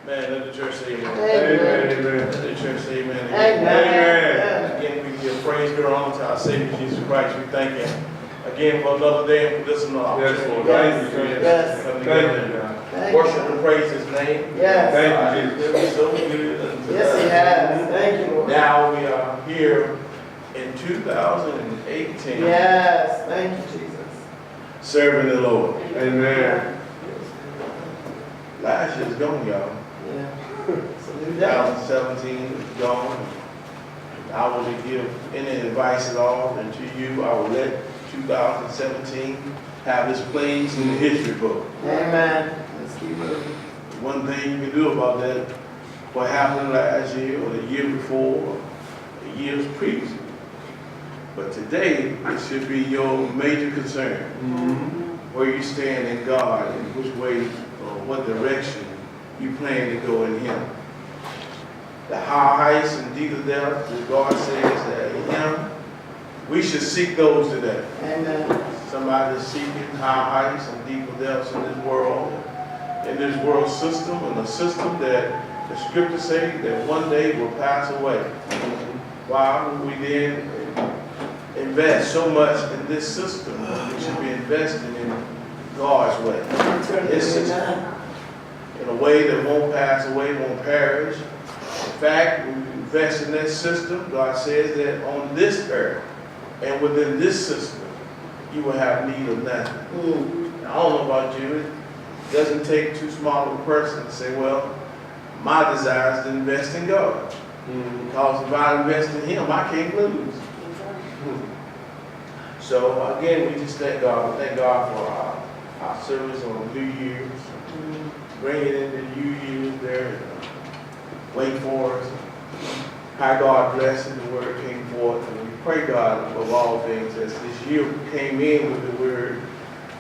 Man, let the church say amen. Amen. Let the church say amen. Amen. Again, we give praise and honor to our Savior Jesus Christ. We thank Him again for another day and for this another opportunity. Yes. Thank you, Yes. Come Thank you, together God. and worship and praise His name. Yes. Thank you, Jesus. So good unto Yes, He us. has. Thank you, Lord. Now we are here in 2018 Yes. Thank you, Jesus. serving the Lord. Amen. Last year's gone, y'all. Yeah. It's a new day. 2017 is gone. I will give any advice at all, and to you, I will let 2017 have its place in the history book. Amen. Let's keep moving. One thing you can do about that, what happened last year or the year before, or the years previously. But today, it should be your major concern. Where you stand in God and which way or what direction you plan to go in Him. The high heights and deeper depths that God says that in Him, we should seek those today. Amen. Somebody seeking high heights and deeper depths in this world system, and a system that the scriptures say that one day will pass away. Why would we then invest so much in this system? We should be investing in God's way. His system. In a way that won't pass away, won't perish. In fact, when you invest in that system, God says that on this earth and within this system, you will have need of nothing. Now, I don't know about you, it doesn't take too small of a person to say, well, my desire is to invest in God. Because if I invest in Him, I can't lose. So again, we just thank God. We thank God for our service on New Year's. Bring it into New Year's there. Wait for us. How God blessed and the word came forth. And we pray God above all things as this year came in with the word,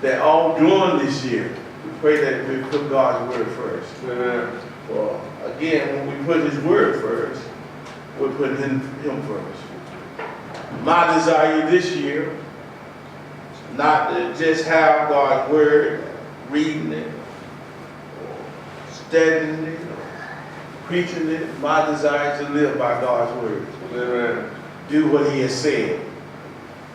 that all during this year, we pray that we put God's word first. Amen. Well, again, when we put His word first, we're putting Him first. My desire this year, not to just have God's word, reading it, studying it, preaching it. My desire is to live by God's word. Amen. Do what He has said.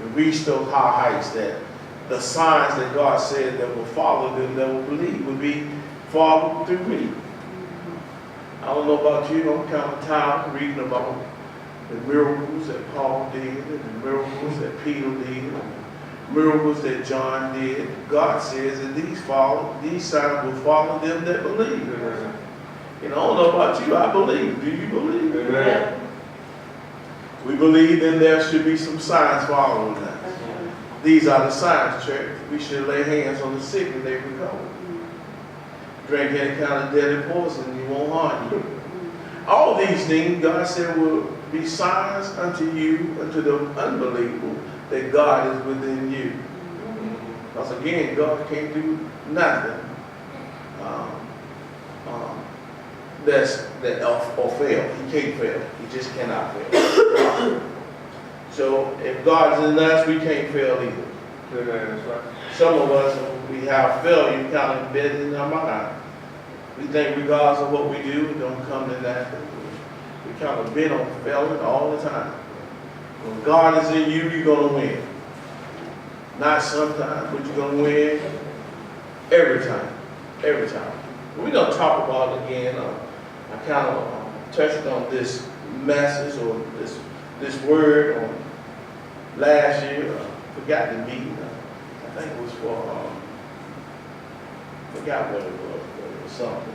And reach those high heights that the signs that God said that will follow them that will believe will be followed through me. I don't know about you, I'm kind of tired of reading about the miracles that Paul did, and the miracles that Peter did, and the miracles that John did. God says that these signs will follow them that believe. Amen. And I don't know about you, I believe. Do you believe? Amen. We believe then there should be some signs following us. These are the signs, church. We should lay hands on the sick and they recover. Drink any kind of deadly poison, you won't harm you. All these things, God said, will be signs unto you, unto the unbelievable, that God is within you. Because again, God can't do nothing or fail. He can't fail. He just cannot fail. So if God is in us, we can't fail either. Amen. That's right. Some of us, when we have failure kind of embedded in our mind. We think regardless of what we do, it don't come to that. We kind of bent on failing all the time. When God is in you, you're going to win. Not sometimes, but you're going to win every time. Every time. We're going to talk about it again. I kind of touched on this message or this word on last year. I forgot the meeting. I think it was for, forgot what it was, but it was something.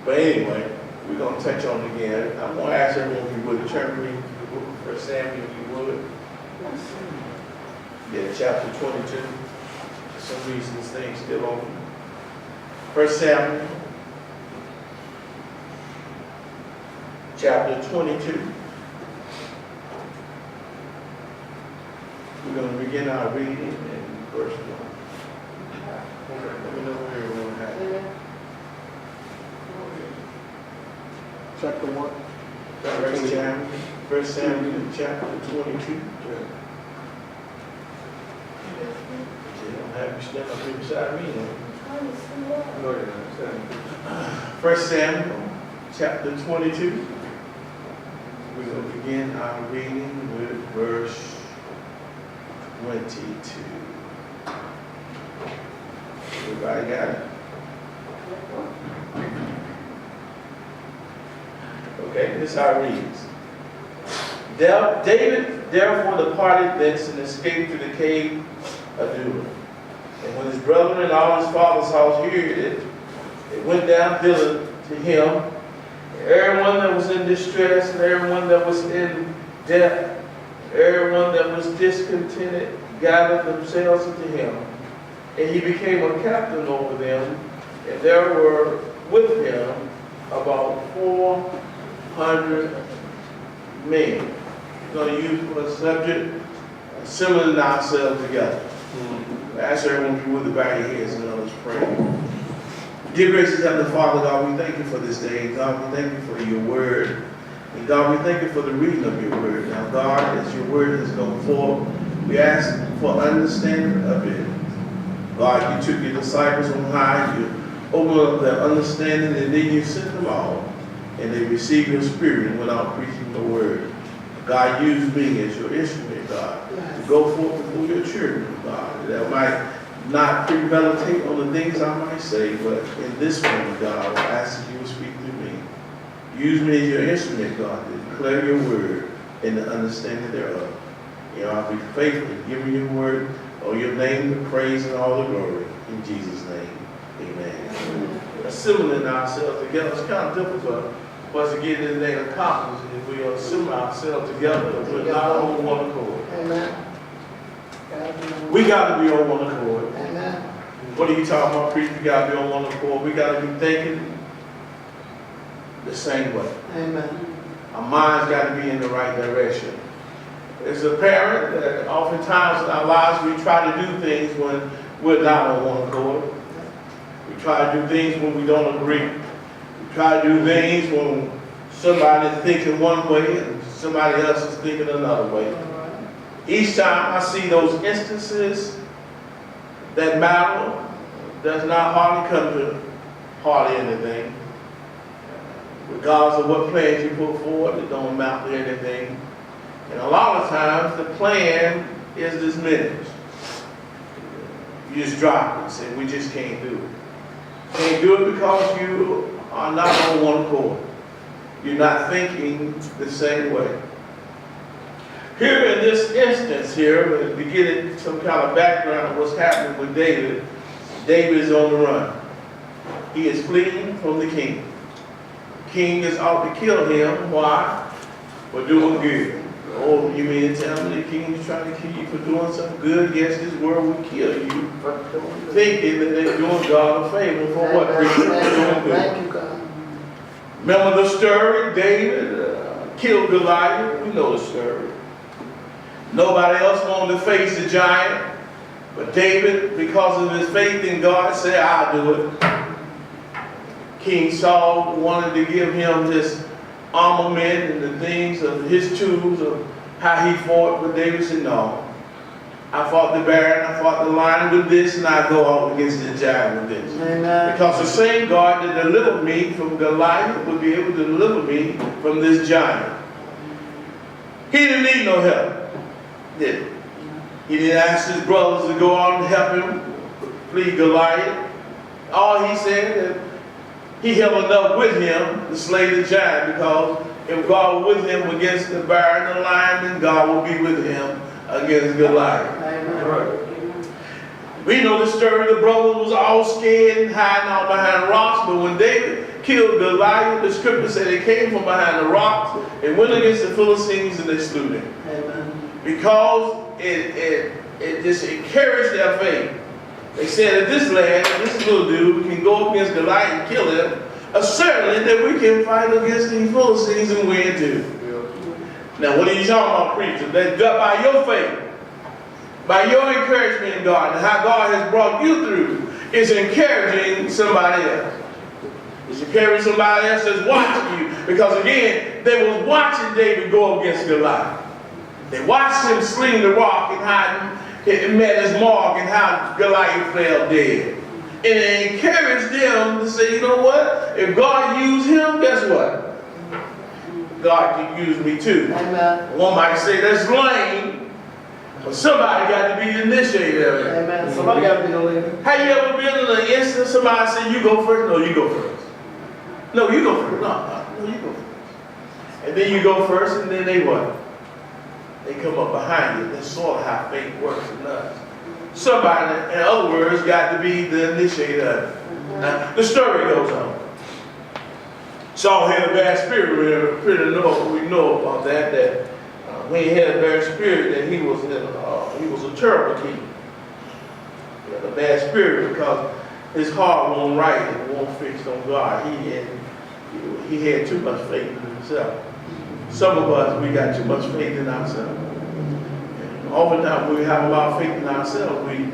But anyway, we're going to touch on it again. I'm going to ask everyone if you would turn me to the book of 1 Samuel, if you would. Yeah, chapter 22. For some reason, this thing's still on. 1 Samuel, chapter 22. We're going to begin our reading in verse 1. Let me know where everyone has it. Chapter 1. 1 Samuel, chapter 22. They don't have you stand up here beside me. No, you're not. 1 Samuel, chapter 22. We're going to begin our reading with verse 22. Everybody got it? Okay, this is how it reads. David therefore departed thence and escaped to the cave of Adullam. And when his brethren and all his father's house heard it, they went down thither to him. Everyone that was in distress, and everyone that was in debt, everyone that was discontented, gathered themselves unto him. And he became a captain over them, and there were with him about 400 men. We're going to use for a subject, assembling ourselves together. Ask everyone to be with the bow your heads and let us pray. Dear gracious Heavenly Father, God, we thank you for this day. God, we thank you for your word. And God, we thank you for the reading of your word. Now, God, as your word has gone forth, we ask for understanding of it. God, you took your disciples on high, you opened up their understanding, and then you sent them all. And they received your spirit and went out preaching the word. God, use me as your instrument, God, to go forth before your children, God, that I might not premeditate on the things I might say, but in this moment, God, I ask that you will speak through me. Use me as your instrument, God, to declare your word and the understanding thereof. You know, I'll be faithful to give you your word, or your name, the praise and all the glory. In Jesus' name, amen. Assembling ourselves together is kind of difficult for us to get anything accomplished if we assemble ourselves together, we're not on one accord. Amen. We got to be on one accord. Amen. What are you talking about, preacher? We got to be on one accord. We got to be thinking the same way. Amen. Our minds got to be in the right direction. As a parent, that oftentimes in our lives we try to do things when we're not on one accord. We try to do things when we don't agree. We try to do things when somebody's thinking one way and somebody else is thinking another way. Each time I see those instances, that matter does not hardly come to hardly anything. Regardless of what plans you put forward, it don't amount to anything. And a lot of times the plan is diminished. You just drop it and say, we just can't do it. Can't do it because you are not on one accord. You're not thinking the same way. Here in this instance here, to get some kind of background of what's happening with David, David is on the run. He is fleeing from the king. The king is out to kill him. Why? For doing good. Oh, you mean to tell me the king is trying to kill you for doing something good? Yes, this world will kill you for thinking that they're doing God a favor for what? Doing good. Thank you, God. Remember the story? David killed Goliath. We know the story. Nobody else wanted to face the giant, but David, because of his faith in God, said, I'll do it. King Saul wanted to give him his armament and the things of his tools of how he fought, but David said, no. I fought the bear and I fought the lion with this, and I go out against the giant with this. Amen. Because the same God that delivered me from Goliath would be able to deliver me from this giant. He didn't need no help. Did he didn't ask his brothers to go out and help him flee Goliath. All he said that he held enough with him to slay the giant, because if God was with him against the bear and the lion, then God will be with him against Goliath. Amen. We know the story. The brothers was all scared and hiding out behind rocks, but when David killed Goliath, the scripture said they came from behind the rocks and went against the Philistines and they slew them. Amen. Because it just encouraged their faith. They said, if this lad, this little dude, can go up against Goliath and kill him, certainly that we can fight against these Philistines and win too. Now, what are you talking about, preacher? That by your faith, by your encouragement in God, and how God has brought you through, is encouraging somebody else. It's encouraging somebody else that's watching you. Because again, they was watching David go against Goliath. They watched him sling the rock and how it met his mark and how Goliath fell dead. And it encouraged them to say, you know what? if God used him, guess what? God can use me too. Amen. One might say that's lame, but somebody got to be the initiator of it. Amen. Somebody got to be the leader. Have you ever been in an instance somebody said, you go first? No, you go first. No, you go first. No, you go first. And then you go first, and then they what? They come up behind you. That's sort of how faith works in us. Somebody, in other words, got to be the initiator of it. Now, the story goes on. Saul had a bad spirit. We know about that when he had a bad spirit, that he was a terrible king. He had a bad spirit because his heart wasn't right and wasn't fixed on God. He had too much faith in himself. Some of us, we got too much faith in ourselves. And oftentimes when we have a lot of faith in ourselves, we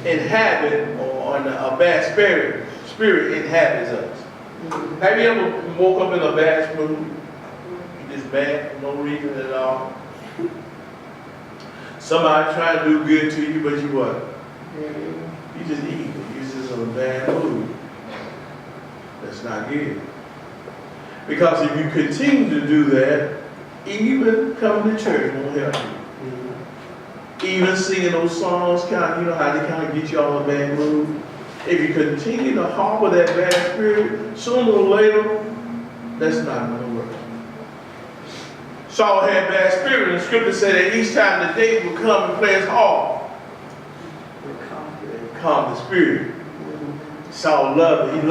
inhabit, or a bad spirit inhabits us. Have you ever woke up in a bad mood? You just bad for no reason at all. Somebody trying to do good to you, but you what? You just evil. You just in a bad mood. That's not good. Because if you continue to do that, even coming to church won't help you. Even singing those songs, you know how they kind of get you all in a bad mood. If you continue to harbor that bad spirit, sooner or later, that's not going to work. Saul had bad spirit, and the scripture said that each time the day would come and play his harp, it calmed the spirit. Saul loved it. He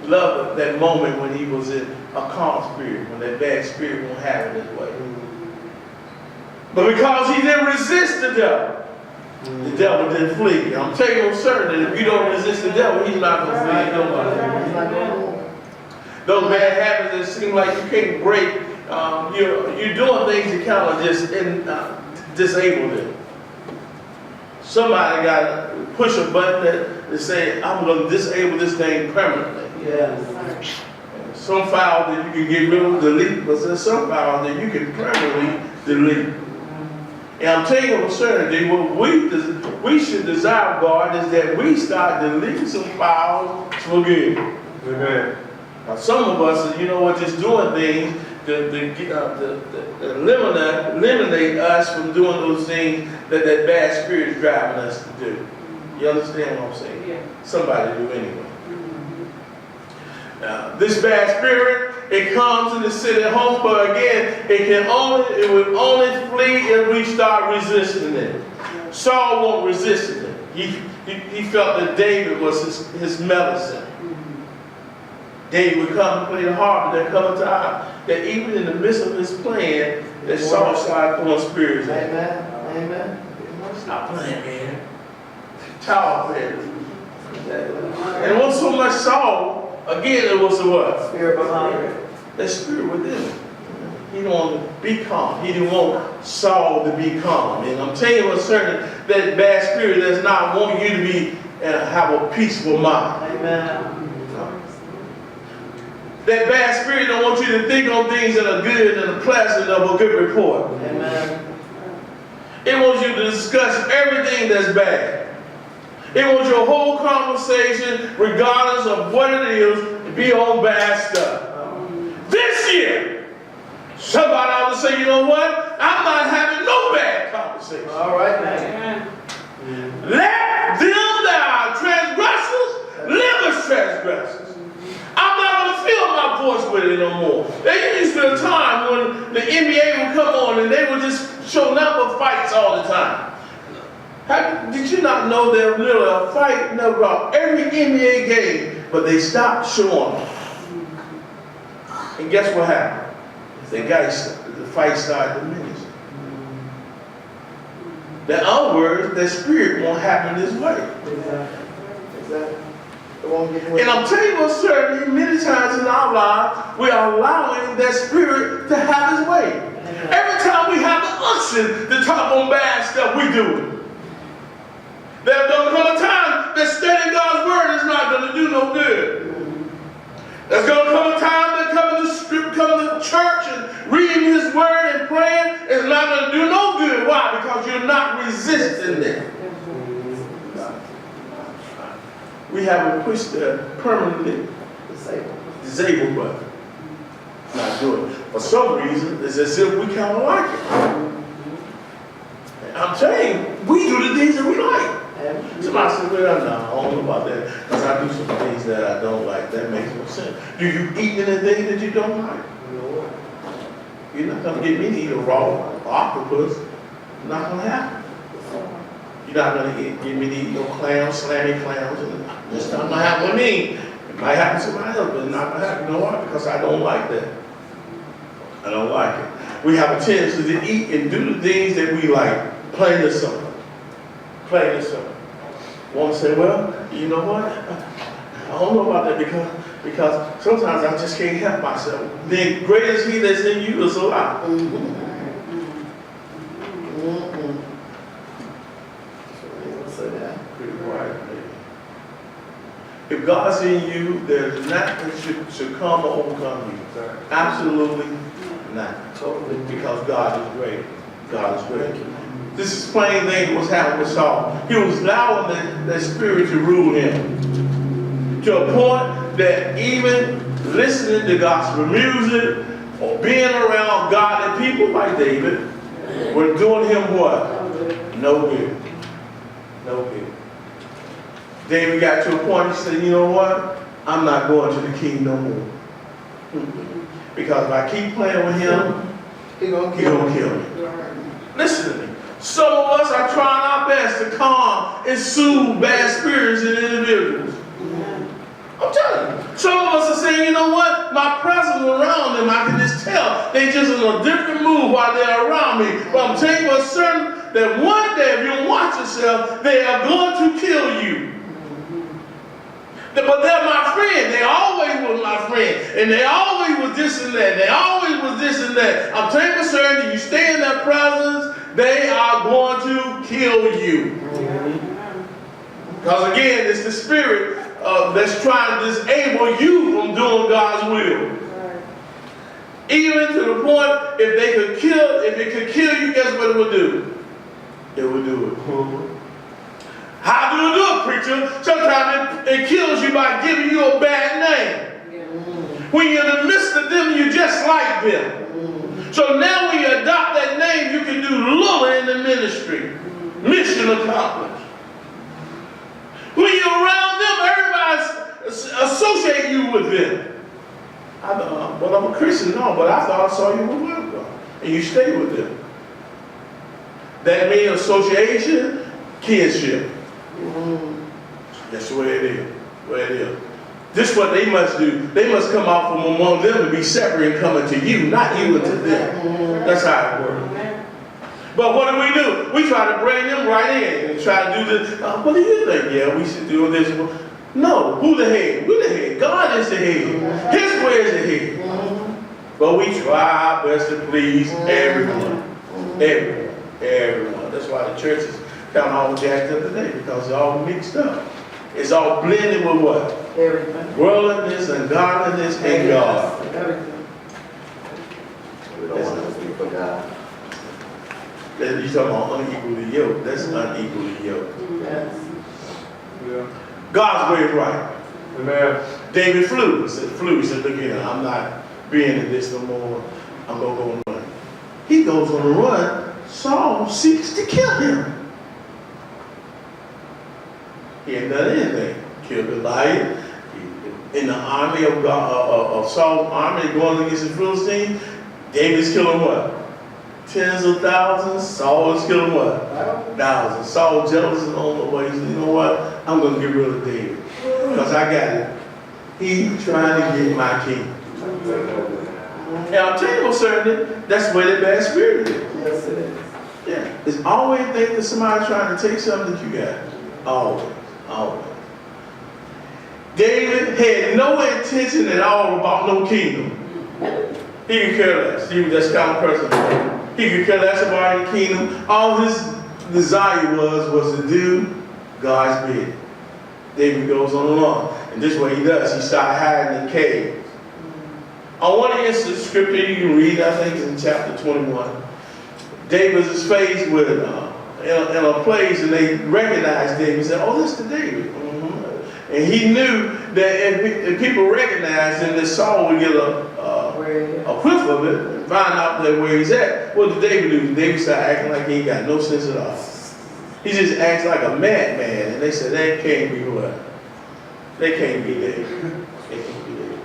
loved that moment when he was in a calm spirit, when that bad spirit won't have it his way. But because he didn't resist the devil didn't flee. I'm telling you, I'm certain that if you don't resist the devil, he's not going to flee nobody. Those bad habits that seem like you can't break, you're doing things that kind of just disable them. Somebody got to push a button that say, I'm going to disable this thing permanently. Yes. Some files that you can get rid of, delete, but there's some files that you can permanently delete. And I'm telling you with certainty, what we should desire, God, is that we start deleting some files for good. Amen. Now, some of us, you know what, just doing things to eliminate us from doing those things that bad spirit is driving us to do. You understand what I'm saying? Yeah. Somebody do anyway. This bad spirit, it comes and it sits at home, but again, it will only flee if we start resisting it. Saul won't resist it. He felt that David was his medicine. David would come and play the harp, and there comes a time that even in the midst of his plan, that Saul started throwing spirits at him. Amen. Stop playing, man. Child man. And it wasn't so much Saul. Again, it was the what? Spirit behind it. That spirit within him. He didn't want to be calm. He didn't want Saul to be calm. And I'm telling you with certain that bad spirit does not want you to be have a peaceful mind. Amen. That bad spirit don't want you to think on things that are good and pleasant of a good report. Amen. It wants you to discuss everything that's bad. It wants your whole conversation, regardless of what it is, to be on bad stuff. This year, somebody ought to say, you know what? I'm not having no bad conversation. All right, man. Let them that are transgressors live as transgressors. I'm not going to fill my voice with it no more. There used to be a time when the NBA would come on and they would just show nothing but fights all the time. Did you not know there was literally a fight about every NBA game, but they stopped showing them? And guess what happened? The fight started diminishing. In other words, that spirit won't happen this way. Exactly. And I'm telling you what's certain, many times in our lives, we are allowing that spirit to have his way. Every time we have the unction to talk on bad stuff, we do it. There's going to come a time that studying God's word is not going to do no good. There's going to come a time that coming to church and reading his word and praying is not going to do no good. Why? Because you're not resisting it. We haven't pushed that permanently disabled. disabled, but not doing it. For some reason, it's as if we kind of like it. I'm telling you, we do the things that we like. Somebody says, well, no, I don't know about that, because I do some things that I don't like. That makes no sense. Do you eat anything that you don't like? No. You're not going to get me to eat a raw octopus. Not going to happen. You're not going to get me to eat no clams, slammy clams. This not going to happen with me. It might happen to somebody else, but it's not going to happen. You know why? Because I don't like that. I don't like it. We have a tendency to eat and do the things that we like. Plain and simple. Plain and simple. Want to say, well, you know what? I don't know about that because sometimes I just can't help myself. The greatest He that's in you is alive. Pretty quiet, baby. If God's in you, there's nothing that should come or overcome you. Absolutely nothing. Totally. Because God is great. God is great. This is plain thing what's happening with Saul. He was allowing that spirit to rule him. To a point that even listening to gospel music or being around godly people like David were doing him what? No good. No good. David got to a point, he said, you know what? I'm not going to the king no more. Because if I keep playing with him, he's going to kill me. Listen to me. Some of us are trying our best to calm and soothe bad spirits in individuals. I'm telling you. Some of us are saying, you know what? My presence around them, I can just tell. They just in a different mood while they're around me. But I'm telling you for certain that one day, if you watch yourself, they are going to kill you. But they're my friend. They always were my friend. And they always was this and that. They always was this and that. I'm telling you for certain that you stay in their presence, they are going to kill you. Because again, it's the spirit that's trying to disable you from doing God's will. Even to the point, if it could kill you, guess what it would do? It would do it. How do you do it, preacher? Sometimes it kills you by giving you a bad name. When you're in the midst of them, you're just like them. So now when you adopt that name, you can do little in the ministry. Mission accomplished. When you're around them, everybody associate you with them. Well, I'm a Christian, no, but I thought I saw you with one God. And you stay with them. That means association, kinship. That's the way it is. This is what they must do. They must come out from among them to be separate and coming to you, not you into them. That's how it works. But what do? We try to bring them right in and try to do this. What do you think? Yeah, we should do this. No, who the head? We're the head. God is the head. His way is the head. But we try our best to please everyone. Everyone. That's why the church is kind of all jacked up today, because it's all mixed up. It's all blended with what? Everything. Worldliness and godliness and God. Everything. We don't want to speak for God. You're talking about unequally yoked. That's unequally yoked. Yes. Yeah. God's way is right. Amen. David flew. He said, look here, I'm not being in this no more. I'm going to go and run. He goes on a run. Saul seeks to kill him. He ain't done anything. Killed Goliath. In the army of Saul's army going against the Philistines, David's killing what? Tens of thousands. Saul is killing what? Thousands. Saul jealous and on the way. He said, you know what? I'm going to get rid of David. Because I got it. He's trying to get my king. And I'll tell you for certain, that's where the bad spirit is. Yes, it is. Yeah. It's always think that somebody's trying to take something that you got. Always. Always. David had no intention at all about no kingdom. He could care less. He was just kind of person. He could care less about any kingdom. All his desire was to do God's bidding. David goes on along. And this is what he does. He started hiding in caves. On one instance, scripture you can read, I think it's in chapter 21. David is faced with in a place, and they recognize David and say, oh, this is David. And he knew that if people recognized him, that Saul would get a whiff of it and find out that where he's at. What did David do? David started acting like he ain't got no sense at all. He just acts like a madman. And they said, that can't be what? They can't be David. They can't be David.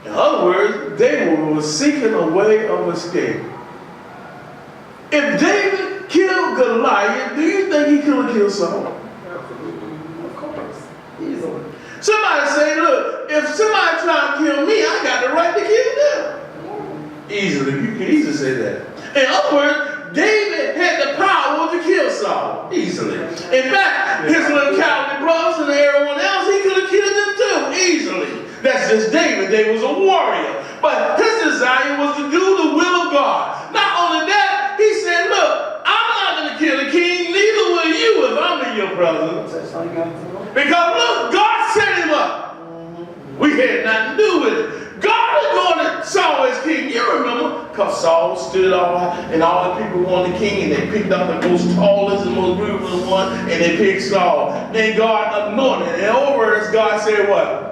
In other words, David was seeking a way of escape. If David killed Goliath, do you think he could have killed Saul? Absolutely. Of course. Easily. Somebody say, look, if somebody trying to kill me, I got the right to kill them. Easily. You can easily say that. In other words, David had the power to kill Saul. Easily. In fact, his little cowardly brothers and everyone else, he could have killed them too. Easily. That's just David. David was a warrior. But his desire was to do the will of God. Not only that, he said, look, I'm not going to kill the king, neither will you if I'm in your presence. Because look, God set him up. We had nothing to do with it. God anointed Saul as king. You remember? Because Saul stood all and all the people wanted the king, and they picked out the most tallest and most beautiful one, and they picked Saul. Then God anointed. And over as God said what?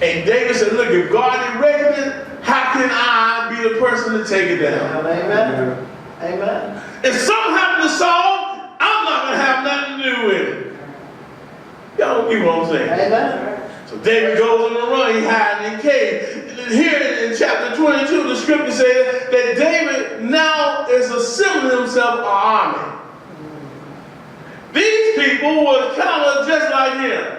And David said, look, if God didn't reckon it, how can I be the person to take it down? Amen. Amen. If something happened to Saul, I'm not going to have nothing to do with it. Y'all get what I'm saying? Amen. So David goes on the run, he hides in a cave. Here in chapter 22, the scripture says that David now is assembling himself an army. These people were kind of just like him.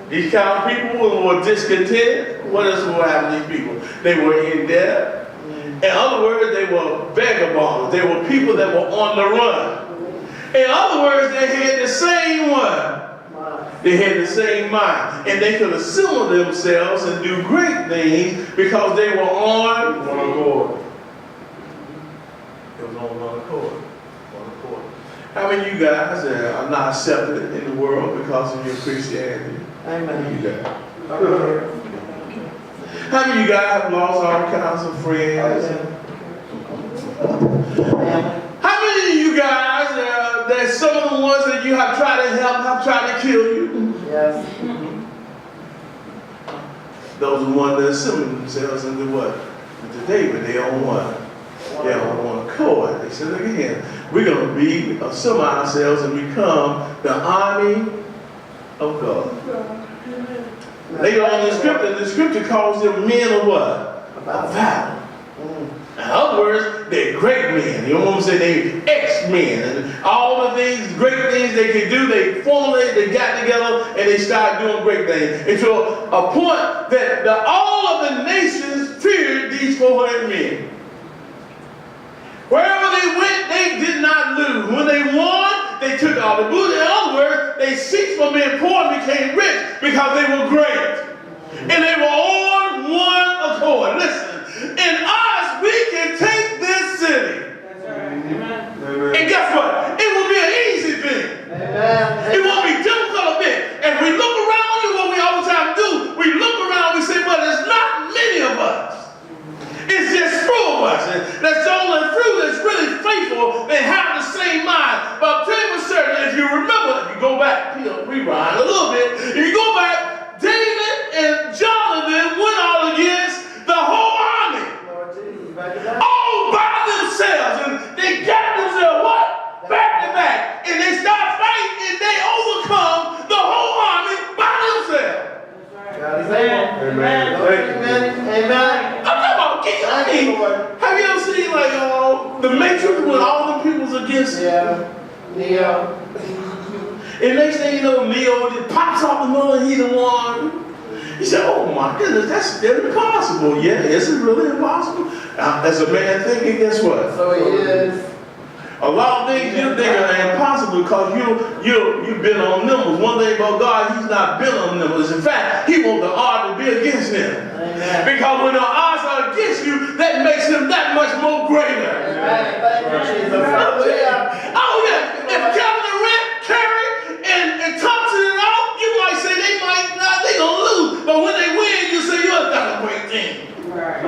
These kind of people were discontent. What else would happen to these people? They were in debt. In other words, they were vagabonds. They were people that were on the run. In other words, they had the same one. They had the same mind. And they could assemble themselves and do great things because they were on one accord. It was on one accord. One accord. How many of you guys are not accepted in the world because of your Christianity? Amen. You guys. How many of you guys have lost all kinds of friends? How many of you guys, that some of the ones that you have tried to help have tried to kill you? Yes. Those are the ones that assemble themselves into what? Into David. They on what? They on one accord. They said, look at him. We're going to be assemble ourselves and become the army of God. Later on in the scripture calls them men of what? Of valor. In other words, they're great men. You know what I'm saying? They're ex-men. And all the things, great things they could do, they formulated, they got together, and they started doing great things. And to a point that all of the nations feared these 400 men. Wherever they went, they did not lose. When they won, they took all the booty. In other words, they ceased from being poor and became rich because they were great. And they were on one accord. Listen, in us, we can take this city. Amen. And guess what? It will be an easy thing. Amen. It won't be difficult a bit. And we look around you, what we always have to do, we look around, we say, but there's not many of us. It's just few of us. And that's the only few that's really faithful. They have the same mind. But I'll tell you for certain, if you remember, if you go back, rewind a little bit, if you go back, David and Jonathan went out against the whole army. All by themselves. And they got themselves what? Back to back. And they start fighting and they overcome the whole army by themselves. Amen. Amen. I'm talking about king. Have you ever seen like the Matrix when all the people's against you? Yeah. Neo. And next thing you know, Neo just pops off the middle and he's the one. He said, oh my goodness, that's impossible. Yeah, is it really impossible? As a man thinking, guess what? So he is. A lot of things you think are impossible because you've been on numbers. One thing about God, he's not been on numbers. In fact, he wants the odds to be against him. Amen. Because when the odds are against you, that makes him that much more greater. Amen. Thank you, Jesus. Hallelujah. Oh yeah, if Kevin Durant, Curry, and Thompson and all, you might say they gonna lose. But when they win, you say you're a great team. Right.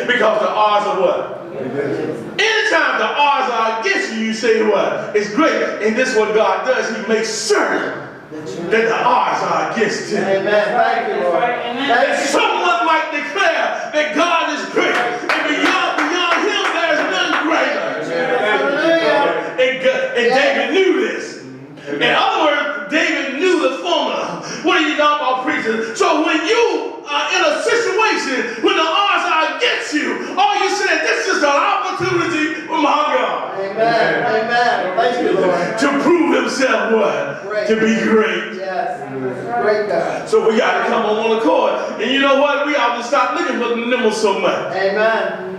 Because the odds are what? Anytime anytime the odds are against you, you say what? It's great. And this is what God does. He makes certain that the odds are against him. Amen. Thank you, Lord. And someone might declare that God is great. And beyond him, there's none greater. And David knew this. In other words, David knew the formula. What are you talking about, preaching? So when you are in a situation when the odds are against you, all you said, this is an opportunity for my God. Amen. Amen. Thank you, Lord. To prove himself what? Great. To be great. Yes. Great God. So we got to come on one accord. And you know what? We ought to stop looking for the numbers so much. Amen.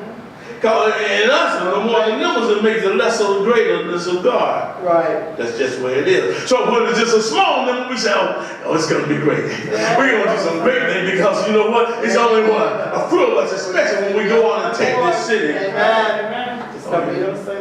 Because in us, the more the numbers, it makes the lesser the greaterness of God. Right. That's just where it is. So when it's just a small number, we say, oh, it's going to be great. We're going to do some great things because you know what? It's only what? A few of us, especially when we go on and take this city. Amen. It's going to be them same